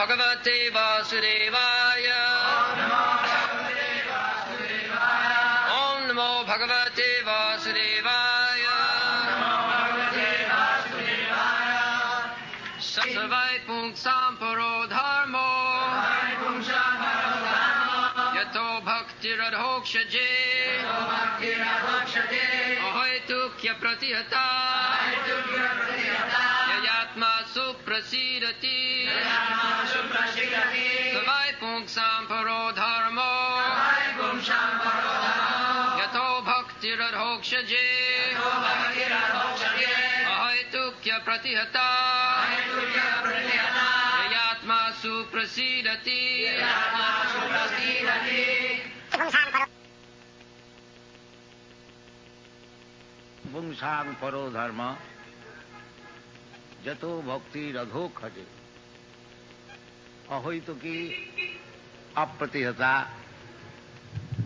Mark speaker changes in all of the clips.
Speaker 1: भगवते वासुदेवाय। ओम नमो भगवते वासुदेवाय। सर्वै पुंसां परो धर्मो यतो भक्तिरधोक्षजे अहैतुक्य प्रतिहता ययात्मा सुप्रसीदति सर्वै पुंसां परो धर्मो यतो भक्तिरधोक्षजे अहैतुक्य प्रतिहता ययात्मा सुप्रसीदति।
Speaker 2: पुंसां परो धर्म जतो भक्ति रघो खजे अहैतुकी अप्रतिहता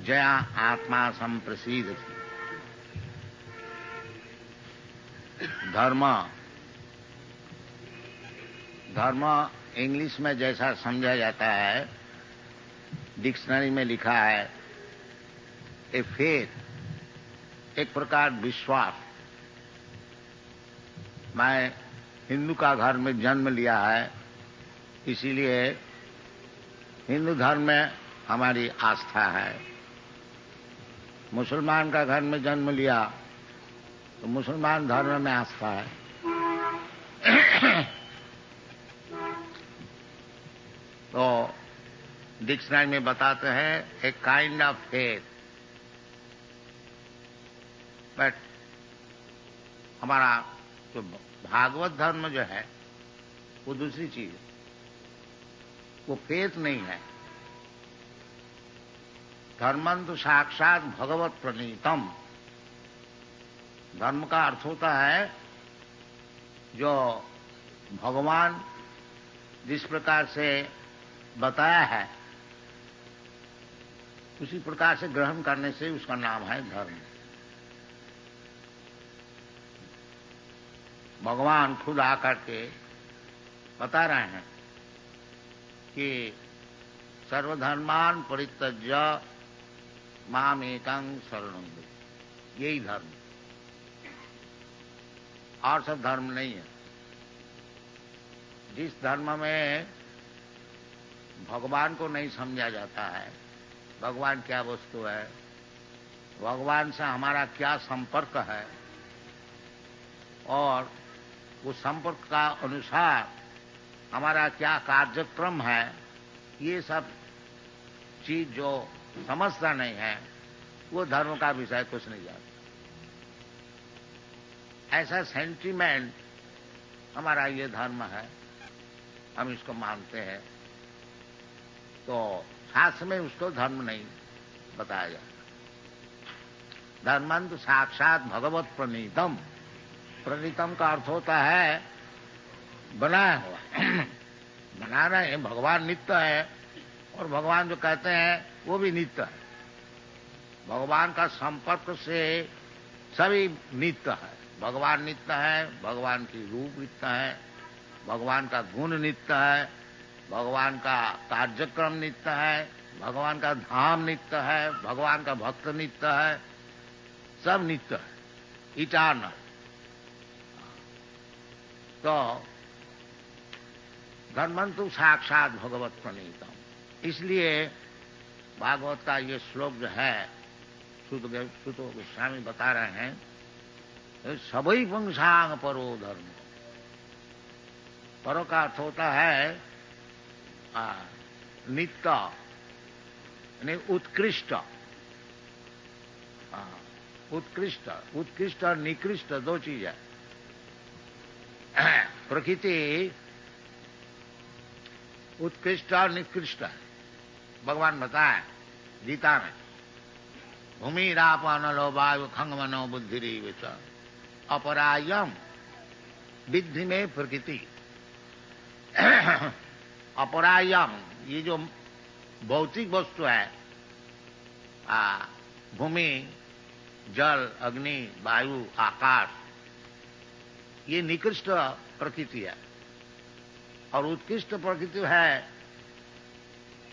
Speaker 2: जया आत्मा संप्रसीदति। धर्म इंग्लिश में जैसा समझा जाता है, डिक्शनरी में लिखा है ए फेथ, एक प्रकार विश्वास। मैं हिंदू का घर में जन्म लिया है, इसीलिए हिंदू धर्म में हमारी आस्था है। मुसलमान का घर में जन्म लिया तो मुसलमान धर्म में आस्था है। तो डिक्शनरी में बताते हैं a kind of faith, but हमारा जो भागवत धर्म जो है वो दूसरी चीज है, वो फेथ नहीं है। धर्मं तो साक्षात भगवत प्रणीतम। धर्म का अर्थ होता है जो भगवान जिस प्रकार से बताया है उसी प्रकार से ग्रहण करने से उसका नाम है धर्म। भगवान खुद आकर के बता रहे हैं कि सर्वधर्मान परित्यज्य माम एकं शरणं व्रज, यही धर्म, और सब धर्म नहीं है। जिस धर्म में भगवान को नहीं समझा जाता है, भगवान क्या वस्तु है, भगवान से हमारा क्या संपर्क है, और उस संपर्क का अनुसार हमारा क्या कार्यक्रम है, ये सब चीज जो समझता नहीं है वो धर्म का विषय कुछ नहीं जानता। ऐसा सेंटिमेंट हमारा ये धर्म है, हम इसको मानते हैं, तो शास्त्र में उसको धर्म नहीं बताया जाता। धर्मंत साक्षात भगवत प्रणीतम। प्रणीतम का अर्थ होता है बनाया हुआ। बनाना है, भगवान नित्य है और भगवान जो कहते हैं वो भी नित्य है। भगवान का संपर्क से सभी नित्य है। भगवान नित्य है, भगवान की रूप नित्य है, भगवान का गुण नित्य है, भगवान का कार्यक्रम नित्य है, भगवान का धाम नित्य है, भगवान का भक्त नित्य है, सब नित्य है, इटर्नल। तो धर्मंतु साक्षात भगवत प्रणीतम। इसलिए भागवत का ये श्लोक जो है सुत गोस्वामी बता रहे हैं, सभी पुंसांग परो धर्म। परो का अर्थ होता है नित्य, यानी उत्कृष्ट। उत्कृष्ट, उत्कृष्ट और निकृष्ट दो चीज है। प्रकृति उत्कृष्ट और निकृष्ट है, भगवान बताए गीता में। भूमि रापन लो वायु खंग मनो बुद्धि विच अपरायम विद्धि में प्रकृति। अपरायम, ये जो भौतिक वस्तु है, भूमि, जल, अग्नि, वायु, आकाश, ये निकृष्ट प्रकृति है। और उत्कृष्ट प्रकृति है,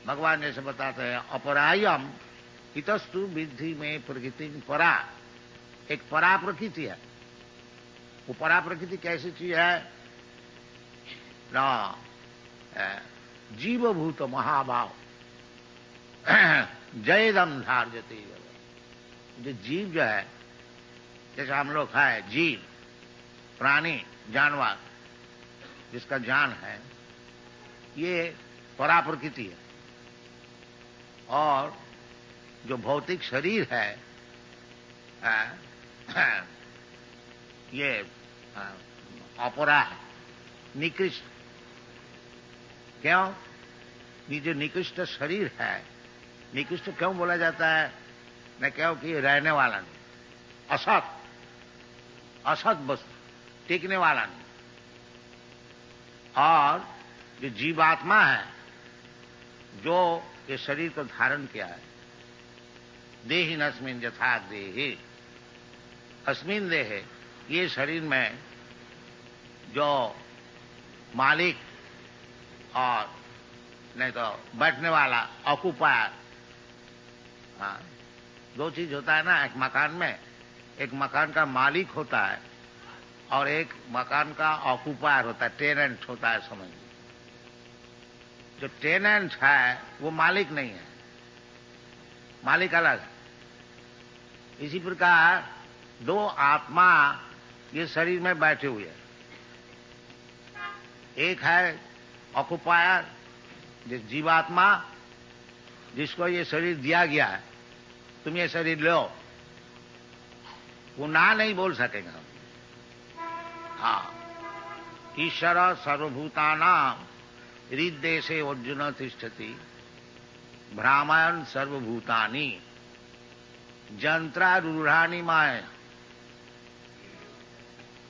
Speaker 2: भगवान जैसे बताते हैं अपरायम इतस्तु विद्धि में प्रकृति परा, एक परा प्रकृति है। वो परा प्रकृति कैसी चीज है ना, जीवभूत महाभाव जयदम धार्यते। जो जीव जो है, जैसे हम लोग है जीव, प्राणी, जानवर, जिसका जान है, ये परा प्रकृति है। और जो भौतिक शरीर है ये अपरा है, निकृष्ट। क्यों? ये जो निकृष्ट शरीर है, निकृष्ट क्यों बोला जाता है? न क्योंकि रहने वाला नहीं, असत, असत वस्तु, टिकने वाला नहीं। और जो जीवात्मा है, जो ये शरीर को धारण किया है, देहिनस्मिन् यथा देहे अस्मिन् देहे, ये शरीर में जो मालिक और नहीं तो बैठने वाला ऑक्युपायर, दो चीज होता है ना एक मकान में, एक मकान का मालिक होता है और एक मकान का ऑक्युपायर होता है, टेनेंट होता है, समझिए। जो टेनेंट है वो मालिक नहीं है, मालिक अलग है। इसी प्रकार दो आत्मा ये शरीर में बैठे हुए हैं। एक है ऑक्युपायर, जिस जीवात्मा, जिसको ये शरीर दिया गया है, तुम ये शरीर लो, वो ना नहीं बोल सकेगा। हाँ, ईश्वर सर्वभूतानां हृद्देशे अर्जुन तिष्ठति भ्रामयन् सर्वभूतानि जंत्रारूढ़ानि माया।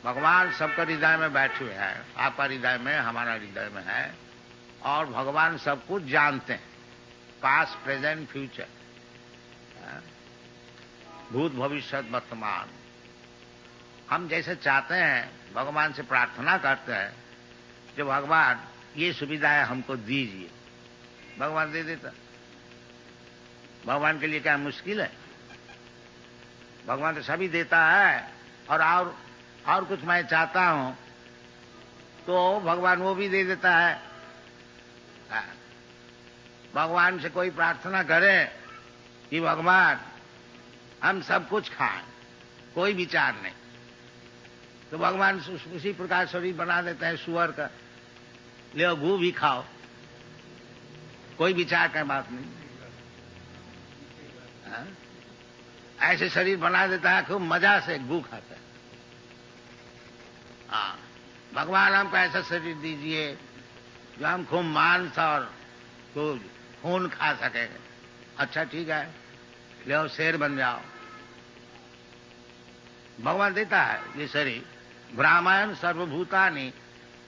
Speaker 2: भगवान सबका हृदय में बैठे हुए हैं, आपका हृदय में, हमारा हृदय में है, और भगवान सब कुछ जानते हैं, पास्ट, प्रेजेंट, फ्यूचर, भूत, भविष्य, वर्तमान। हम जैसे चाहते हैं, भगवान से प्रार्थना करते हैं, जो भगवान ये सुविधाएं हमको दीजिए, भगवान दे देता। भगवान के लिए क्या मुश्किल है? भगवान तो सभी देता है। और कुछ मैं चाहता हूं तो भगवान वो भी दे देता है। भगवान से कोई प्रार्थना करे कि भगवान हम सब कुछ खाएं, कोई विचार नहीं, तो भगवान उसी प्रकार शरीर बना देते हैं सुअर का, ले गू भी खाओ, कोई विचार का बात नहीं। ऐसे शरीर बना देता है, खूब मजा से गू खाता है। हाँ, भगवान हमको ऐसा शरीर दीजिए जो हम खूब मांस और खून खा सके। अच्छा ठीक है, ले शेर बन जाओ। भगवान देता है ये शरीर। ब्राह्मण सर्वभूतानि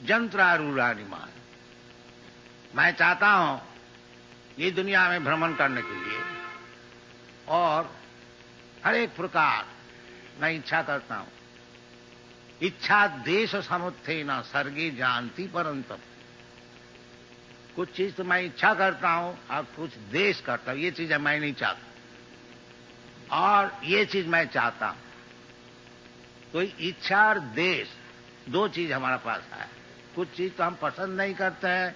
Speaker 2: जंत्रारूढ़ानि माया। मैं चाहता हूं ये दुनिया में भ्रमण करने के लिए, और हर एक प्रकार मैं इच्छा करता हूं। इच्छा देश समुत्थेन सर्गे जानती परंतप। कुछ चीज तो मैं इच्छा करता हूं और कुछ देश करता हूं। ये चीजें मैं नहीं चाहता, और ये चीज मैं चाहता हूं। तो इच्छा और देश दो चीज हमारे पास है। कुछ चीज तो हम पसंद नहीं करते हैं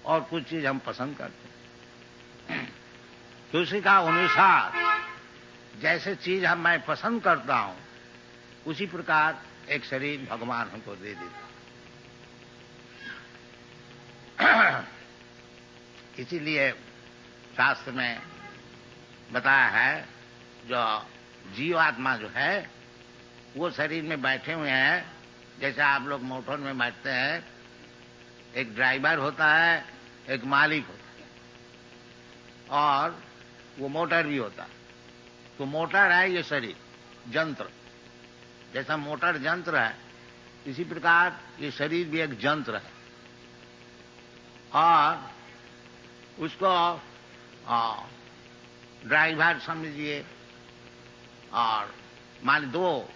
Speaker 2: और कुछ चीज हम पसंद करते हैं। तो उसी का अनुसार जैसे चीज मैं पसंद करता हूं, उसी प्रकार एक शरीर भगवान हमको दे देता। इसीलिए शास्त्र में बताया है, जो जीवात्मा जो है वो शरीर में बैठे हुए हैं। जैसे आप लोग मोटर में बैठते हैं, एक ड्राइवर होता है, एक मालिक होता है, और वो मोटर भी होता है। तो मोटर है ये शरीर, यंत्र। जैसा मोटर यंत्र है, इसी प्रकार ये शरीर भी एक यंत्र है। और उसको ड्राइवर समझिए, और मान दो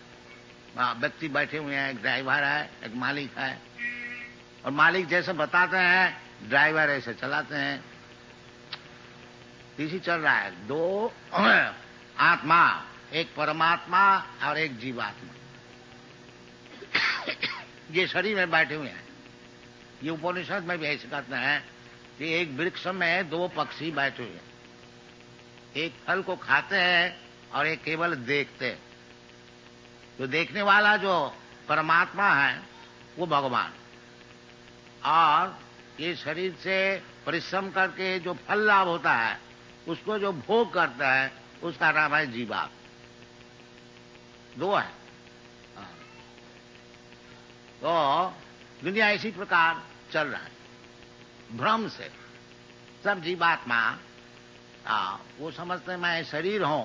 Speaker 2: व्यक्ति बैठे हुए हैं, एक ड्राइवर है, एक मालिक है। और मालिक जैसे बताते हैं ड्राइवर ऐसे चलाते हैं। इसी चल रहा है, दो आत्मा, एक परमात्मा और एक जीवात्मा, ये शरीर में बैठे हुए हैं। ये उपनिषद में भी ऐसे कहते हैं कि एक वृक्ष में दो पक्षी बैठे हुए हैं, एक फल को खाते हैं और एक केवल देखते हैं। तो देखने वाला जो परमात्मा है वो भगवान, और ये शरीर से परिश्रम करके जो फल लाभ होता है उसको जो भोग करता है उसका नाम है जीवात्मा। दो है। तो दुनिया इसी प्रकार चल रहा है, भ्रम से। सब जीवात्मा वो समझते हैं मैं शरीर हूं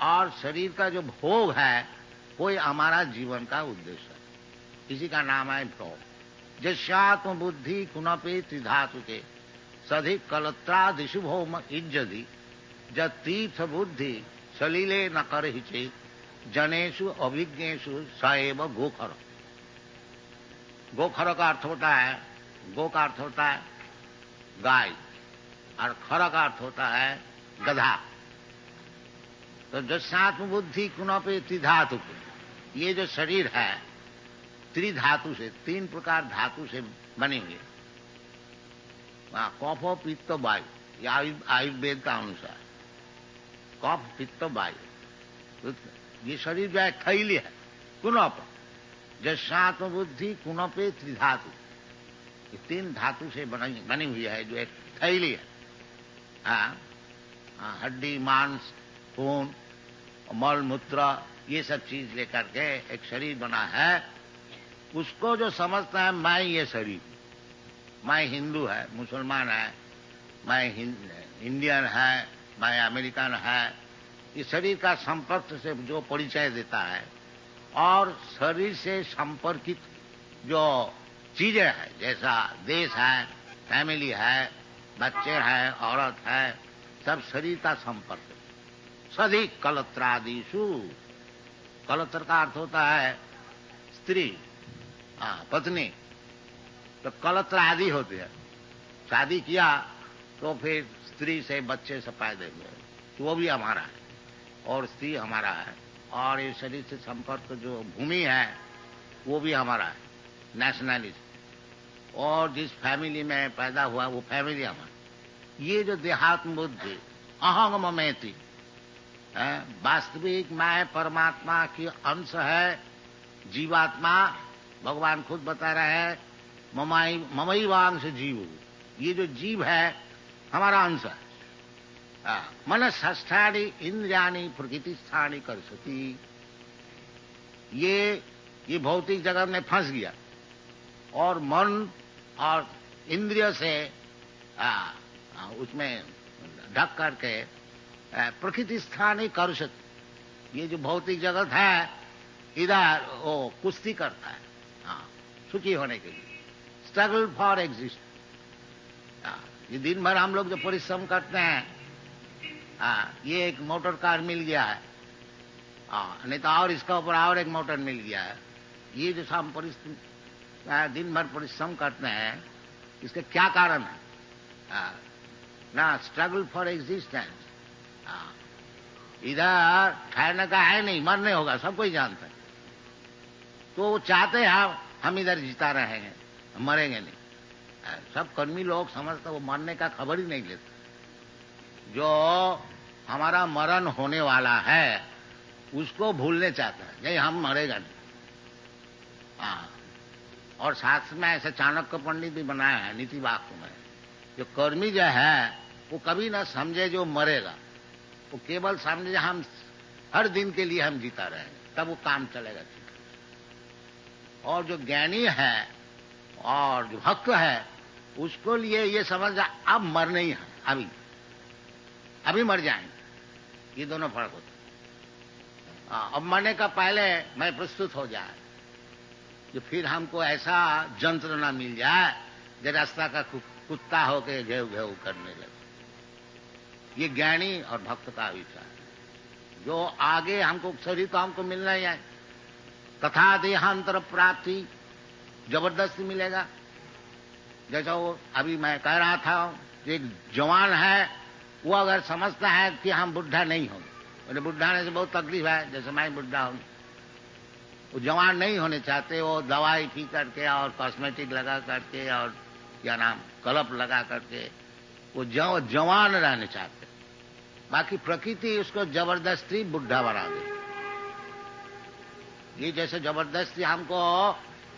Speaker 2: और शरीर का जो भोग है कोई हमारा जीवन का उद्देश्य है। इसी का नाम है भ्रम। जस्यात्म बुद्धि कुनपे त्रिधातु के सधिक कलत्रादिशु भौम इज्जति जब तीर्थ बुद्धि सलीले न कर हिचे जनेषु अभिज्ञेषु सएव गोखर। गोखर का अर्थ होता है, गो का अर्थ होता है गाय और खर का अर्थ होता है गधा। तो जस्यात्म बुद्धि कुनपे त्रिधातु, ये जो शरीर है त्रिधातु से, तीन प्रकार धातु से बनी हुई है। कफ पित्त वायु, आयुर्वेद का अनुसार कफ पित्त वायु। ये शरीर जो है थैली है, कुनप, जस्यात्म बुद्धि कुनपे त्रिधातु, ये तीन धातु से बनी हुई है जो एक थैली है। हड्डी मांस खून मल मूत्र ये सब चीज लेकर के एक शरीर बना है। उसको जो समझता है मैं ये शरीर, मैं हिंदू है, मुसलमान है, मैं इंडियन है, मैं अमेरिकन है, ये शरीर का संपर्क से जो परिचय देता है और शरीर से संपर्कित जो चीजें हैं, जैसा देश है, फैमिली है, बच्चे हैं, औरत है, सब शरीर का संपर्क। सदी कलत्रादिशु, कलत्र का अर्थ होता है स्त्री, पत्नी। तो कलत्र आदि होते हैं। शादी किया तो फिर स्त्री से बच्चे से पैदा हुए, तो वो भी हमारा है और स्त्री हमारा है, और ये शरीर से संपर्क जो भूमि है वो भी हमारा है, नेशनलिस्ट। और जिस फैमिली में पैदा हुआ वो फैमिली हमारा। ये जो देहात्म बुद्धि अहंग ममेति, वास्तविक मैं परमात्मा की अंश है, जीवात्मा। भगवान खुद बता रहे हैं ममई वांश जीव, ये जो जीव है हमारा अंश है। मन षष्ठानि इंद्रियाणि प्रकृति स्थानी करसति। ये भौतिक जगत में फंस गया और मन और इंद्रिय से उसमें ढक करके प्रकृति स्थानी करसत। ये जो भौतिक जगत है इधर वो कुश्ती करता है सुखी होने के लिए, स्ट्रगल फॉर एग्जिस्ट। ये दिन भर हम लोग जो परिश्रम करते हैं, ये एक मोटर कार मिल गया है, नहीं तो और इसका ऊपर और एक मोटर मिल गया है। ये जो हम दिन भर परिश्रम करते हैं इसके क्या कारण है? ना स्ट्रगल फॉर एग्जिस्टेंस। इधर ठहरने का है नहीं, मरने होगा, सब कोई जानता है। तो चाहते हैं हम इधर जीता रहेंगे, मरेंगे नहीं। सब कर्मी लोग समझते वो मरने का खबर ही नहीं लेते। जो हमारा मरण होने वाला है उसको भूलने चाहता है, नहीं हम मरेगा नहीं। और शास्त्र में ऐसे चाणक्य पंडित भी बनाया है नीति वाक्य में, जो कर्मी जो है वो कभी ना समझे जो मरेगा, वो केवल समझे हम हर दिन के लिए हम जीता रहेंगे, तब वो काम चलेगा। और जो ज्ञानी है और जो भक्त है उसको लिए ये समझ अब मरना ही है, अभी मर जाएंगे। ये दोनों फर्क होता है। अब मरने का पहले मैं प्रस्तुत हो जाए, जो फिर हमको ऐसा जंत्र न मिल जाए जो रास्ता का कुत्ता होके घेव घेव करने लगे। ये ज्ञानी और भक्त का विचार है। जो आगे हमको शरीर तो हमको मिलना ही है, तथा देहांतर प्राप्ति, जबरदस्ती मिलेगा। जैसा वो अभी मैं कह रहा था, एक जवान है, वो अगर समझता है कि हम बुढ़ा नहीं होंगे, मुझे बुढ़ा होने से बहुत तकलीफ है, जैसे मैं बुढ़ा हूं, वो जवान नहीं होने चाहते, वो दवाई पी करके और कॉस्मेटिक लगा करके और क्या नाम कलप लगा करके वो जवान रहने चाहते। बाकी प्रकृति उसको जबरदस्ती बुढ़ा बना दे। ये जैसे जबरदस्ती हमको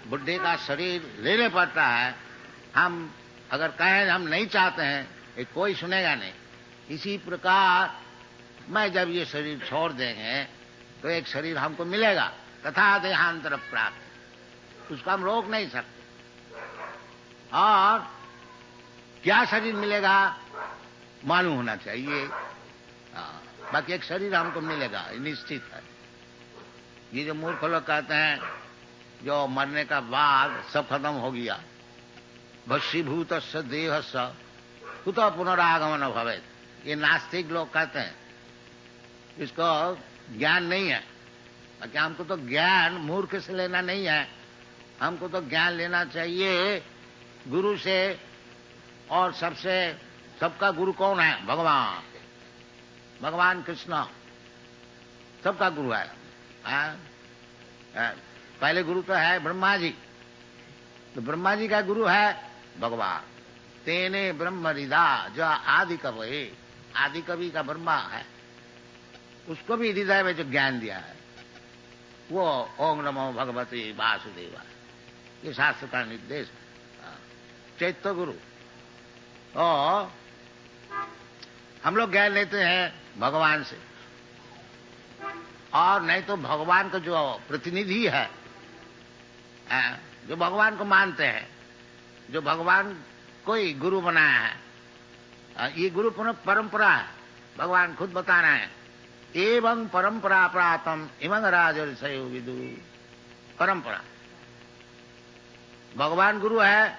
Speaker 2: बुढ़े का शरीर लेने पड़ता है, हम अगर कहें हम नहीं चाहते हैं, ये कोई सुनेगा नहीं। इसी प्रकार मैं जब ये शरीर छोड़ देंगे तो एक शरीर हमको मिलेगा, तथा देहांतर प्राप्त, उसको हम रोक नहीं सकते। और क्या शरीर मिलेगा मालूम होना चाहिए। बाकी एक शरीर हमको मिलेगा, निश्चित है। ये जो मूर्ख लोग कहते हैं जो मरने का बाद सब खत्म हो गया, भस्मीभूत देह कुत पुनरागमन भवेत, ये नास्तिक लोग कहते हैं, इसको ज्ञान नहीं है। बाकी हमको तो ज्ञान मूर्ख से लेना नहीं है, हमको तो ज्ञान लेना चाहिए गुरु से। और सबका गुरु कौन है? भगवान, भगवान कृष्ण सबका गुरु है। पहले गुरु तो है ब्रह्मा जी, तो ब्रह्मा जी का गुरु है भगवान। तेने ब्रह्म हृदा, जो आदि कवि, आदि कवि का ब्रह्मा है, उसको भी हृदय में जो ज्ञान दिया है वो ओम नमो भगवते वासुदेवा, ये शास्त्र का निर्देश है। चैत्य गुरु। तो हम लोग ज्ञान लेते हैं भगवान से, और नहीं तो भगवान का जो प्रतिनिधि है, जो भगवान को मानते हैं, जो भगवान कोई गुरु बनाया है, ये गुरु परंपरा है। भगवान खुद बता रहे हैं, एवं परंपरा प्रातम इमं राजर्षयो विदु। परंपरा, भगवान गुरु है,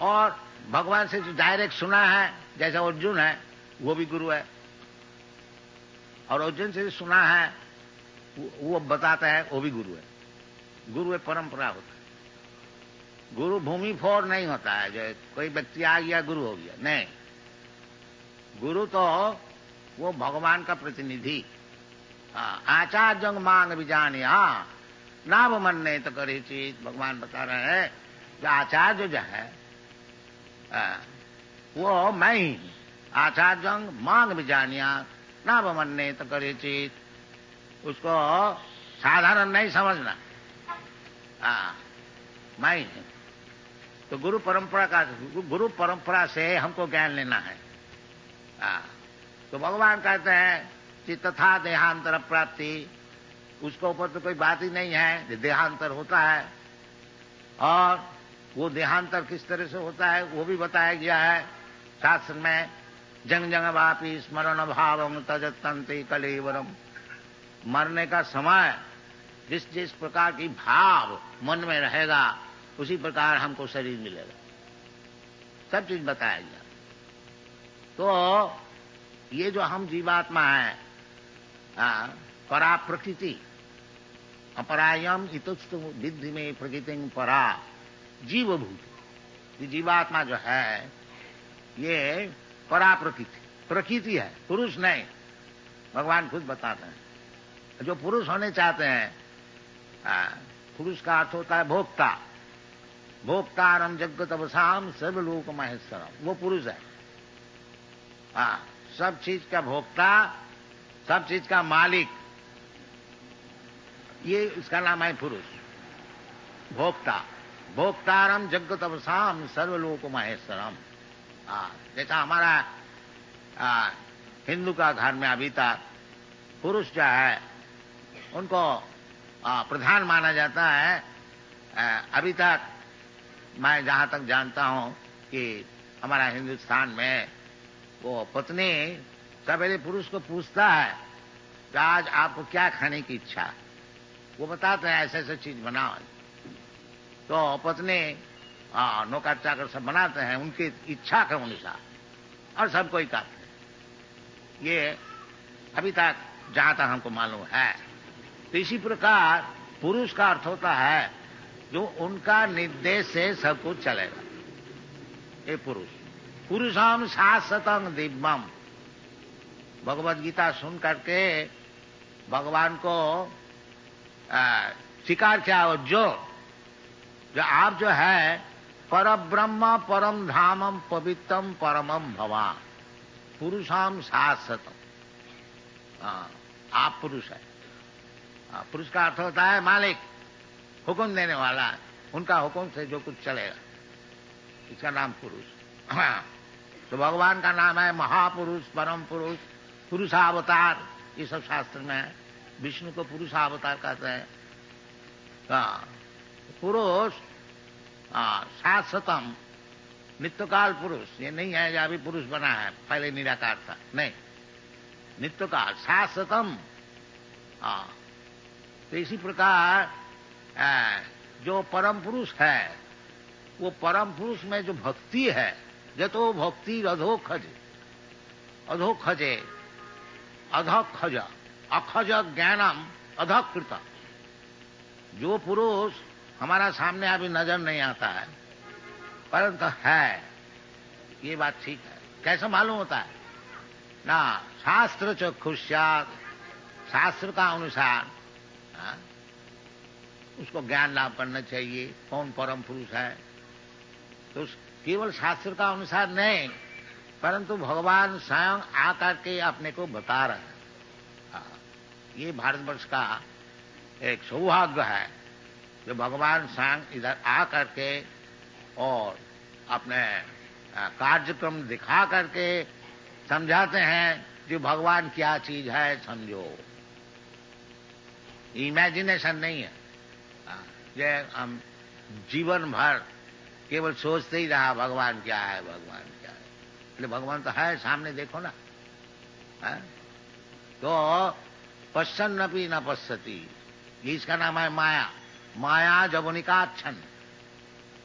Speaker 2: और भगवान से जो डायरेक्ट सुना है, जैसा अर्जुन है वो भी गुरु है, और अर्जुन से सुना है वो बताता है वो भी गुरु है। गुरु है परंपरा होता है। गुरु भूमि फोर नहीं होता है, जो कोई व्यक्ति आ गया गुरु हो गया, नहीं। गुरु तो वो भगवान का प्रतिनिधि। आचार्य मांग भी जाने, नाम मनने तो करे चीज। भगवान बता रहे हैं जो आचार्य जो है वो मैं ही। आचार्य मांग भी जानिया नाम मनने तो करे चीज। उसको साधारण नहीं समझना, मैं ही। तो गुरु परंपरा से हमको ज्ञान लेना है। तो भगवान कहते हैं कि तथा देहांतर प्राप्ति, उसके ऊपर तो कोई बात ही नहीं है, देहांतर होता है। और वो देहांतर किस तरह से होता है वो भी बताया गया है शास्त्र में। जंग जंग वापी स्मरण भावम तजतंते कलेवरम। मरने का समय जिस जिस प्रकार की भाव मन में रहेगा उसी प्रकार हमको शरीर मिलेगा। सब चीज बताया गया। तो ये जो हम जीवात्मा है, परा प्रकृति, अपरायम इतुस्तु विद्धि में प्रकृति परा जीवभूत। ये जीवात्मा जो है ये परा प्रकृति है, पुरुष नहीं। भगवान खुद बताते हैं जो पुरुष होने चाहते हैं, पुरुष का अर्थ होता है भोक्ता। भोक्तारम जगत अवसाम सर्वलोक महेश्वरम, वो पुरुष है। सब चीज का भोक्ता, सब चीज का मालिक, ये उसका नाम है पुरुष। भोक्ता, भोक्तारम जगत अवसाम सर्वलोक महेश्वरम। जैसा हमारा हिंदू का घर में अभी तक पुरुष जो है उनको प्रधान माना जाता है। अभी तक मैं जहां तक जानता हूं कि हमारा हिंदुस्तान में वो पत्नी पहले पुरुष को पूछता है कि आज आपको क्या खाने की इच्छा है। वो बताते हैं ऐसे ऐसे चीज बनाओ, तो पत्नी नौकर चाकर सब बनाते हैं उनकी इच्छा के अनुसार, और सब कोई करते हैं। ये अभी तक जहां तक हमको मालूम है। तो इसी प्रकार पुरुष का अर्थ होता है जो उनका निर्देश से सब कुछ चलेगा। ये पुरुष, पुरुषम शाश्वतम दिव्यम। भगवद गीता सुन करके भगवान को स्वीकार किया। और जो आप जो है पर ब्रह्म परम धामम पवित्रम परमम भवान पुरुषाम शाश्वतम। आप पुरुष है। पुरुष का अर्थ होता है मालिक, हुक्म देने वाला, उनका हुक्म से जो कुछ चलेगा, इसका नाम पुरुष। तो भगवान का नाम है महापुरुष, परम पुरुष, पुरुषावतार। ये सब शास्त्र में है। विष्णु को पुरुषावतार कहते हैं। पुरुष शाश्वतम, नित्यकाल पुरुष। ये नहीं है जो अभी पुरुष बना है, पहले निराकार था, नहीं, नित्यकाल शाश्वतम। तो इसी प्रकार जो परम पुरुष है, वो परम पुरुष में जो भक्ति है, जतो भक्ति अधोखज, अधोखजे, अधोखज, अखज ज्ञानम अधकृत। जो पुरुष हमारा सामने अभी नजर नहीं आता है, परंतु है, ये बात ठीक है। कैसे मालूम होता है ना? शास्त्र चक्षुष्यात्, शास्त्र का अनुसार उसको ज्ञान लाभ करना चाहिए कौन परम पुरुष है। तो केवल शास्त्र का अनुसार नहीं, परंतु भगवान स्वयं आकर के अपने को बता रहे हैं। ये भारतवर्ष का एक सौभाग्य है जो भगवान स्वयं इधर आकर के और अपने कार्यक्रम दिखा करके समझाते हैं कि भगवान क्या चीज है, समझो। इमेजिनेशन नहीं है ये हम जीवन भर केवल सोचते ही रहा भगवान क्या है, भगवान क्या है। इसलिए भगवान तो है, सामने देखो ना। तो पश्चन्नपि न पश्यति, इसका नाम है माया। माया जवनिकाच्छन।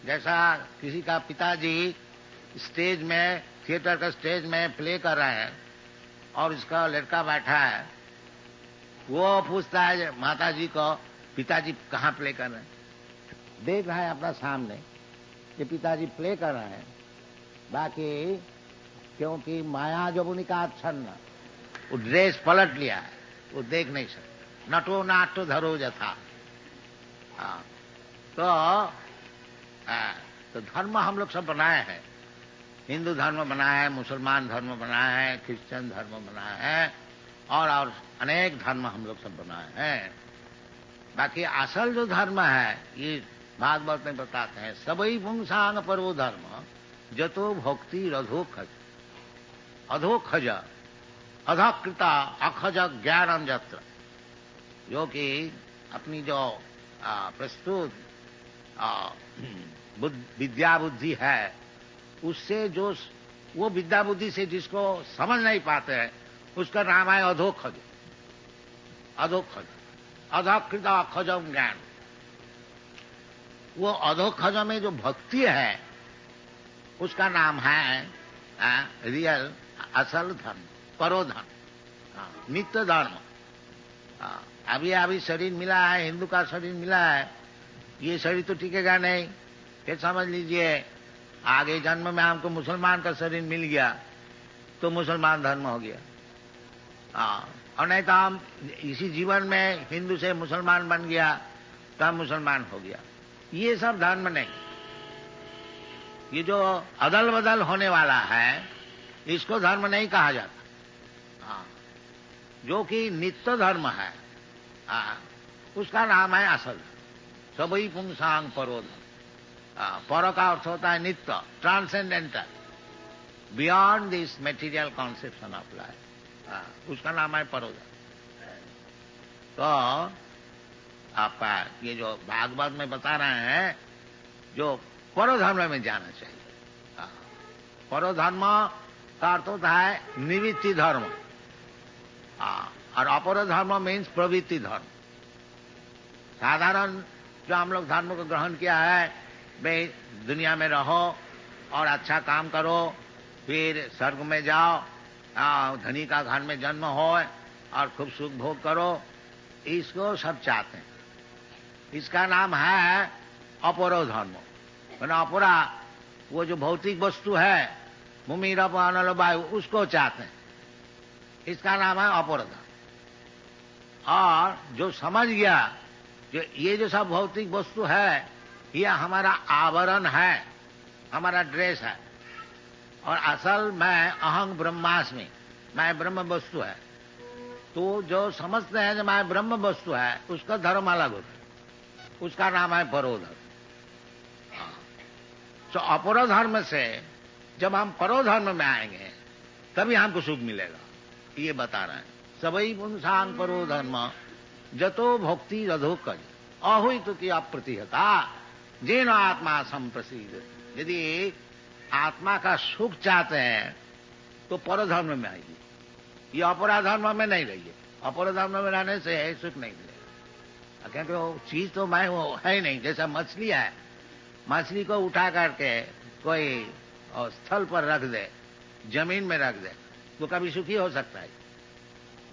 Speaker 2: जैसा किसी का पिताजी स्टेज में, थिएटर का स्टेज में प्ले कर रहे हैं और इसका लड़का बैठा है, वो पूछता है माता जी को, पिताजी कहाँ प्ले कर रहे हैं? देख रहा है अपना सामने कि पिताजी प्ले कर रहे हैं, बाकी क्योंकि माया जवनिकाच्छन, वो ड्रेस पलट लिया है, वो देख नहीं सकता। नटो नाट्य धरो जथा। तो धर्म हम लोग सब बनाए हैं। हिंदू धर्म बनाया है, मुसलमान धर्म बनाया है, क्रिश्चियन धर्म बनाया है, और अनेक धर्म हम लोग सब बनाए हैं। बाकी असल जो धर्म है, ये भागवत में बताते हैं, सबई पुंसांग परो धर्म जतो भक्ति अधोखज, अधोखज, अधकृता अखज ज्ञानम जत्र। जो कि अपनी जो प्रस्तुत विद्या बुद्धि है, उससे जो वो विद्या बुद्धि से जिसको समझ नहीं पाते हैं, उसका नाम है अधोखज, अधोखज, अधकृत अखजम ज्ञान। वो अधोखज में जो भक्ति है, उसका नाम है रियल, असल धर्म, परोधर्म, नित्य धर्म। अभी शरीर मिला है, हिंदू का शरीर मिला है, ये शरीर तो टिकेगा नहीं। फिर समझ लीजिए आगे जन्म में हमको मुसलमान का शरीर मिल गया तो मुसलमान धर्म हो गया। और नहीं तो हम इसी जीवन में हिंदू से मुसलमान बन गया तो हम मुसलमान हो गया। ये सब धर्म नहीं। ये जो अदल बदल होने वाला है, इसको धर्म नहीं कहा जाता। जो कि नित्य धर्म है, उसका नाम है असल। सबई पुंसांग परो धर्म। पर का अर्थ होता है नित्य, transcendental, beyond this material conception of life, उसका नाम है परो धर्म। तो आपका ये जो भागवत में बता रहे हैं, जो परो धर्म में जाना चाहिए। परो धर्म का अर्थ होता है निवृत्ति धर्म, और अपर धर्म मीन्स प्रवृत्ति धर्म। साधारण जो हम लोग धर्म को ग्रहण किया है, भाई दुनिया में रहो और अच्छा काम करो, फिर स्वर्ग में जाओ, धनी का घर में जन्म हो और खूब सुख भोग करो, इसको सब चाहते हैं। इसका नाम है अपरो धर्म, मैंने अपरा वो जो भौतिक वस्तु है, भूमि रप अनल वायु, उसको चाहते हैं, इसका नाम है अपर धर्म। और जो समझ गया जो ये जो सब भौतिक वस्तु है ये हमारा आवरण है, हमारा ड्रेस है, और असल मैं अहं ब्रह्मास्मि, मैं ब्रह्म वस्तु है, तो जो समझते हैं जो मैं ब्रह्म वस्तु है उसका धर्म अलग होता है, उसका नाम है परो धर्म। तो अपरो धर्म से जब हम परो धर्म में आएंगे तभी हमको सुख मिलेगा, ये बता रहे हैं। सबई पुंसांग परो धर्म जतो भक्ति रधोक अहुई तो की अप्रतिहता जेन आत्मा संप्रसिद्ध। यदि आत्मा का सुख चाहते हैं तो पर धर्म में आइए, ये अपरा धर्म में नहीं रहिए। अपर धर्म में रहने से सुख नहीं मिलेगा, क्योंकि वो चीज तो मैं वो है नहीं। जैसा मछली है, मछली को उठा करके कोई स्थल पर रख दे, जमीन में रख दे, तो कभी सुखी हो सकता है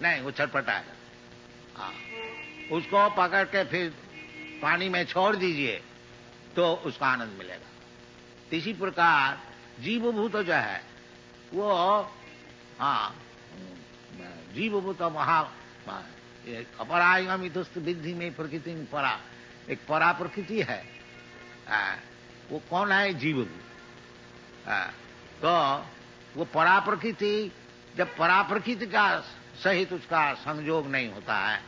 Speaker 2: नहीं, वो छटपटाएगा। हाँ, उसको पकड़ के फिर पानी में छोड़ दीजिए तो उसका आनंद मिलेगा। इसी प्रकार जीवभूत जो है वो, हाँ, जीवभूत महा अपरायमितुस्त विद्धि में प्रकृति में परा, एक परा प्रकृति है। वो कौन है? जीवभूत। तो वो परा प्रकृति, जब परा प्रकृति का सहित उसका संयोग नहीं होता है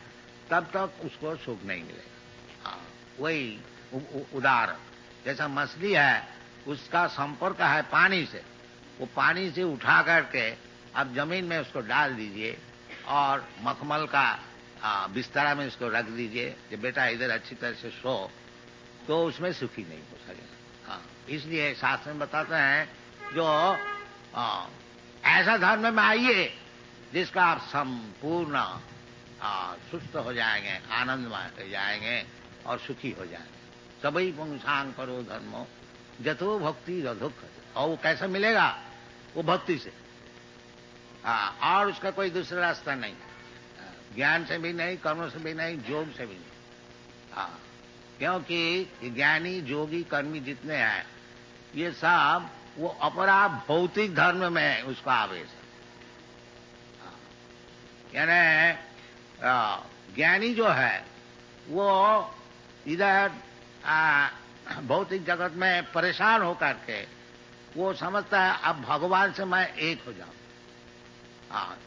Speaker 2: तब तक उसको सुख नहीं मिलेगा। वही उदाहरण, जैसा मछली है उसका संपर्क है पानी से, वो पानी से उठा करके अब जमीन में उसको डाल दीजिए और मखमल का बिस्तरा में उसको रख दीजिए कि बेटा इधर अच्छी तरह से सो, तो उसमें सुखी नहीं हो सकेगा। इसलिए शास्त्र में बताते हैं जो ऐसा धर्म में आइए जिसका आप संपूर्ण सुस्त हो जाएंगे, आनंदमय हो जाएंगे और सुखी हो जाएंगे। सबई पुंसांग करो धर्मो जतो भक्ति रधुक। और वो कैसे मिलेगा? वो भक्ति से, और उसका कोई दूसरा रास्ता नहीं, ज्ञान से भी नहीं, कर्म से भी नहीं, योग से भी नहीं। क्योंकि ज्ञानी योगी कर्मी जितने हैं ये सब वो अपरा भौतिक धर्म में उसका आवेश है। यानी ज्ञानी जो है वो इधर भौतिक जगत में परेशान होकर के वो समझता है अब भगवान से मैं एक हो जाऊं,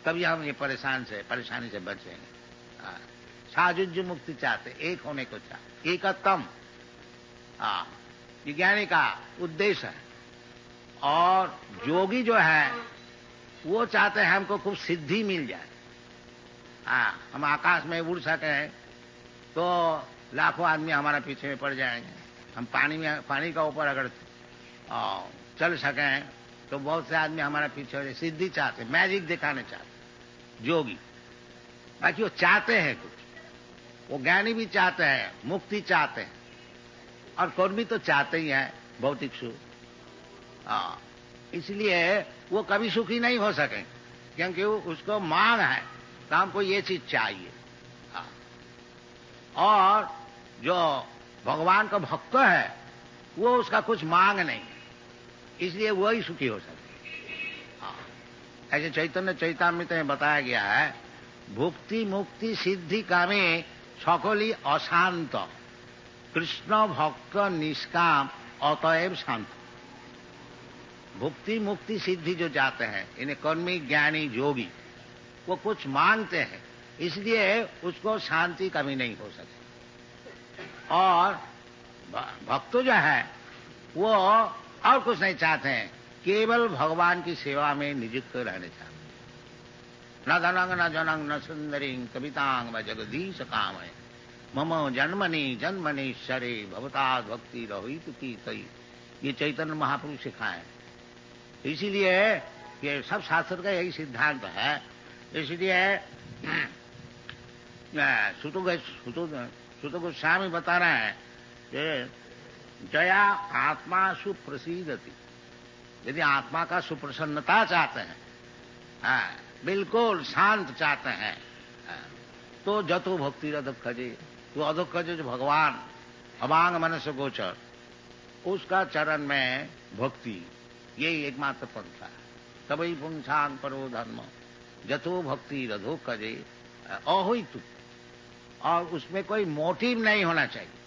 Speaker 2: तभी हम ये परेशानी से बचेंगे। साजुज्य मुक्ति चाहते, एक होने को चाहते, एकत्तम ये ज्ञानी का उद्देश्य है। और योगी जो है वो चाहते हैं हमको खूब सिद्धि मिल जाए, हम आकाश में उड़ सकें तो लाखों आदमी हमारा पीछे में पड़ जाएंगे, हम पानी का ऊपर अगर चल सकें तो बहुत से आदमी हमारा पीछे हो जाए। सिद्धि चाहते, मैजिक दिखाने चाहते योगी। बाकी वो चाहते हैं कुछ, वो ज्ञानी भी चाहते हैं, मुक्ति चाहते हैं, और कर्मी तो चाहते ही हैं भौतिक सुख। इसलिए वो कभी सुखी नहीं हो सके, क्योंकि उसको मांग है तो हमको ये चीज चाहिए। और जो भगवान का भक्त है वो उसका कुछ मांग नहीं, इसलिए वही सुखी हो सकते। ऐसे चैतन्य चैतामृत में बताया गया है, भुक्ति मुक्ति सिद्धि कामे सकली अशांत, कृष्ण भक्त निष्काम अतएव शांत। भुक्ति मुक्ति सिद्धि जो जाते हैं इन्हें कर्मी ज्ञानी योगी, वो कुछ मांगते हैं, इसलिए उसको शांति कभी नहीं हो सकती। और भक्त जो है वो और कुछ नहीं चाहते हैं, केवल भगवान की सेवा में नियुक्त रहने चाहते हैं। न धनंग न जनंग न सुंदरी कवितांग व जगदीश काम है मम जन्मनि जन्मनि शरे भवता भक्ति रहित की तई। ये चैतन्य महापुरुष सिखाए। इसीलिए ये सब शास्त्र का यही सिद्धांत है। इसलिए सुत गोस्वामी बता रहे हैं कि जया आत्मा सुप्रसिद्धति। यदि आत्मा का सुप्रसन्नता चाहते हैं, बिल्कुल शांत चाहते हैं, तो जतो भक्ति अधोक्षजे, तो अधोक्षजे जो भगवान अवांग मनस गोचर, उसका चरण में भक्ति, यही एकमात्र पंथा है। तभी पुंसांग परो धर्म, जतो भक्ति रधो कजे अहोइतु, और उसमें कोई मोटिव नहीं होना चाहिए।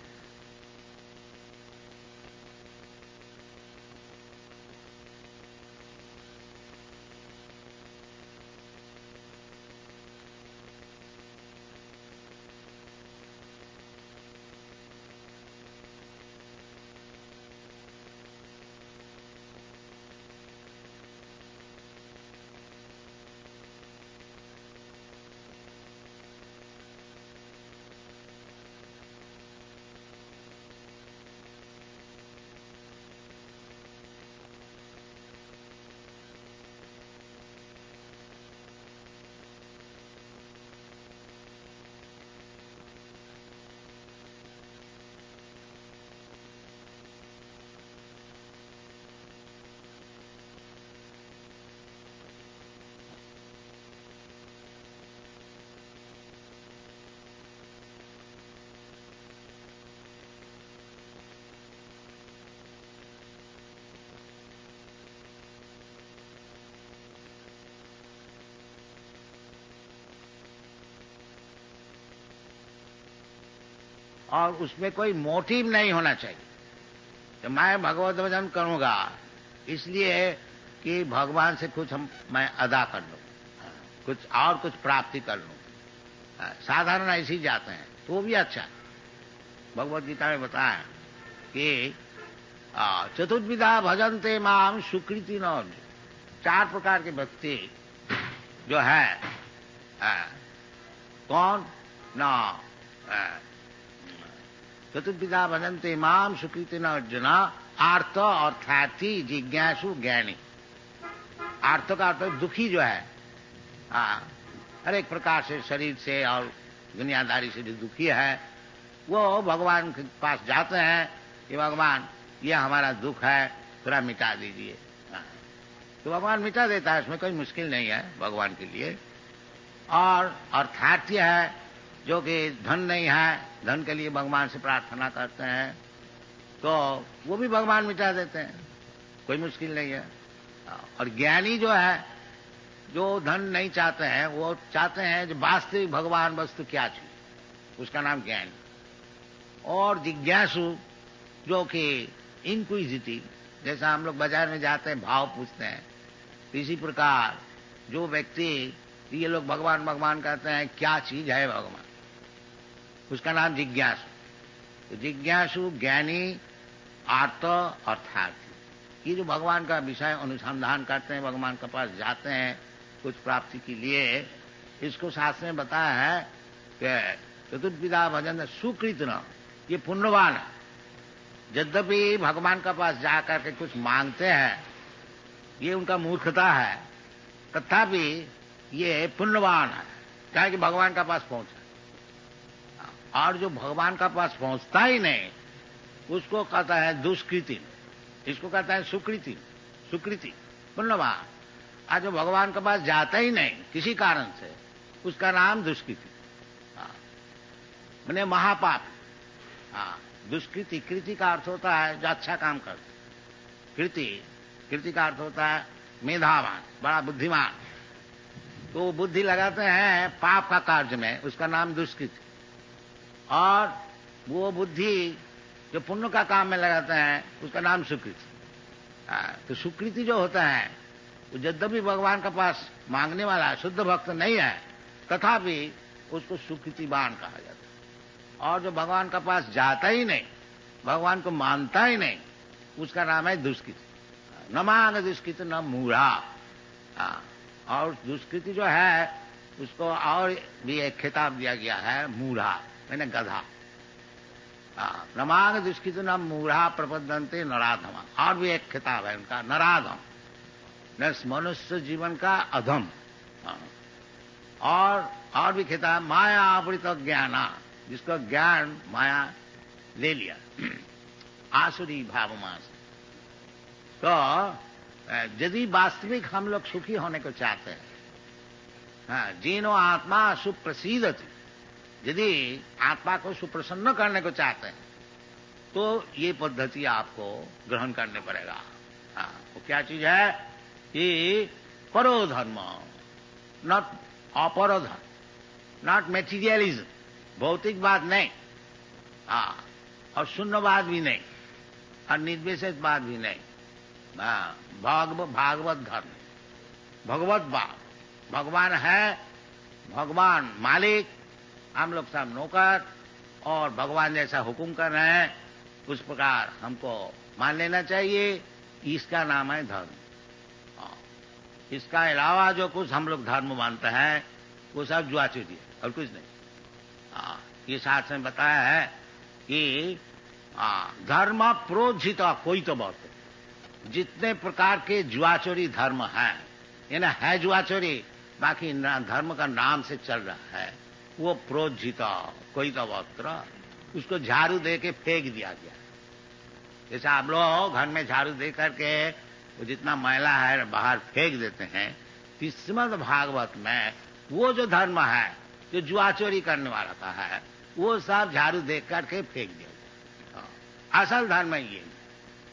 Speaker 2: और उसमें कोई मोटिव नहीं होना चाहिए कि मैं भगवत भजन करूंगा इसलिए कि भगवान से कुछ मैं अदा कर लूं, कुछ प्राप्ति कर लूं। साधारण ऐसे ही जाते हैं तो वो भी अच्छा है। भगवत गीता में बताया कि चतुर्विधा भजन्ते माम सुकृति न, 4 प्रकार के भक्ति जो है कौन ना, चतुर्विधा भजन्ते माम सुकृति न अर्जुन, आर्त अर्थार्थी जिज्ञासु ज्ञानी। आर्त का अर्थ दुखी जो है, हर एक प्रकार से शरीर से और दुनियादारी से जो दुखी है, वो भगवान के पास जाते हैं कि भगवान ये हमारा दुख है, थोड़ा मिटा दीजिए। तो भगवान मिटा देता है, इसमें कोई मुश्किल नहीं है भगवान के लिए। और अर्थार्थी है जो कि धन नहीं है, धन के लिए भगवान से प्रार्थना करते हैं, तो वो भी भगवान मिटा देते हैं, कोई मुश्किल नहीं है। और ज्ञानी जो है, जो धन नहीं चाहते हैं, वो चाहते हैं जो वास्तविक भगवान वस्तु क्या चीज, उसका नाम ज्ञानी। और जिज्ञासु जो कि इंक्विजिटिव, जैसा हम लोग बाजार में जाते हैं भाव पूछते हैं, इसी प्रकार जो व्यक्ति ये लोग भगवान भगवान कहते हैं, क्या चीज है भगवान, उसका नाम जिज्ञासु। तो जिज्ञासु, ज्ञानी, आर्त, अर्थार्थी, ये जो भगवान का विषय अनुसंधान करते हैं, भगवान के पास जाते हैं कुछ प्राप्ति के लिए, इसको शास्त्र में बताया है कि चतुर्विधा भजन सुकृत न, ये पुण्यवान है। यद्यपि भगवान के पास जाकर के कुछ मांगते हैं, ये उनका मूर्खता है, तथापि ये पुण्यवान है, क्या कि भगवान का पास पहुंचा। और जो भगवान का पास पहुंचता ही नहीं, उसको कहता है दुष्कृति, इसको कहता है सुकृति, सुकृति पुण्यवान। आज जो भगवान के पास जाता ही नहीं किसी कारण से, उसका नाम दुष्कृति, माने महापाप। दुष्कृति, कृति का अर्थ होता है जो अच्छा काम करते, कृति का अर्थ होता है मेधावान, बड़ा बुद्धिमान। तो बुद्धि लगाते हैं पाप का कार्य में, उसका नाम दुष्कृति। और वो बुद्धि जो पुण्य का काम में लगाते हैं, उसका नाम सुकृति। तो सुकृति जो होता है, वो यद्यपि भगवान के पास मांगने वाला शुद्ध भक्त नहीं है, तथापि उसको सुकृतिवान कहा जाता है। और जो भगवान के पास जाता ही नहीं, भगवान को मानता ही नहीं, उसका नाम है दुष्कृति। न मांग दुष्कृति न मूढ़ा। और दुष्कृति जो है, उसको और भी एक खिताब दिया गया है, मूढ़ा, मैंने गधा। न मांग दुष्कृति न मूढ़ा प्रपद्यन्ते नराधम। और भी एक खिताब है उनका, नराधम, मनुष्य जीवन का अधम। और भी खिताब माया आवृत ज्ञाना, जिसको ज्ञान माया ले लिया, आसुरी भावमास। तो यदि वास्तविक हम लोग सुखी होने को चाहते हैं, जीनो आत्मा सुप्रसीदति, यदि आत्मा को सुप्रसन्न करने को चाहते हैं, तो ये पद्धति आपको ग्रहण करने पड़ेगा। हाँ, वो क्या चीज है कि परो धर्म, नॉट अपरो धर्म, नॉट मेटीरियलिज्म, भौतिक बात नहीं, हाँ, और शून्यवाद भी नहीं, और निर्विशेष बात भी नहीं, हाँ, भागवत धर्म, भगवत बात, भगवान है, भगवान मालिक, हम लोग सब नौकर, और भगवान जैसा हुक्म कर रहे हैं उस प्रकार हमको मान लेना चाहिए। इसका नाम है धर्म। इसका अलावा जो कुछ हम लोग धर्म मानते हैं वो सब जुआचूरी है और कुछ नहीं। ये शास्त्र में बताया है कि धर्म प्रोज्झित कोई तो बहुत, जितने प्रकार के जुआचोरी धर्म हैं, ये ना है जुआचोरी, बाकी धर्म का नाम से चल रहा है, वो प्रोज्झित कोई तो बहुत, उसको झाड़ू दे के फेंक दिया गया। जैसे आप लोग घर में झाड़ू दे करके वो जितना मैला है बाहर फेंक देते हैं, श्रीमद् भागवत में वो जो धर्म है जो जुआचोरी करने वाला का है वो सब झाड़ू दे करके फेंक दिया। असल धर्म ये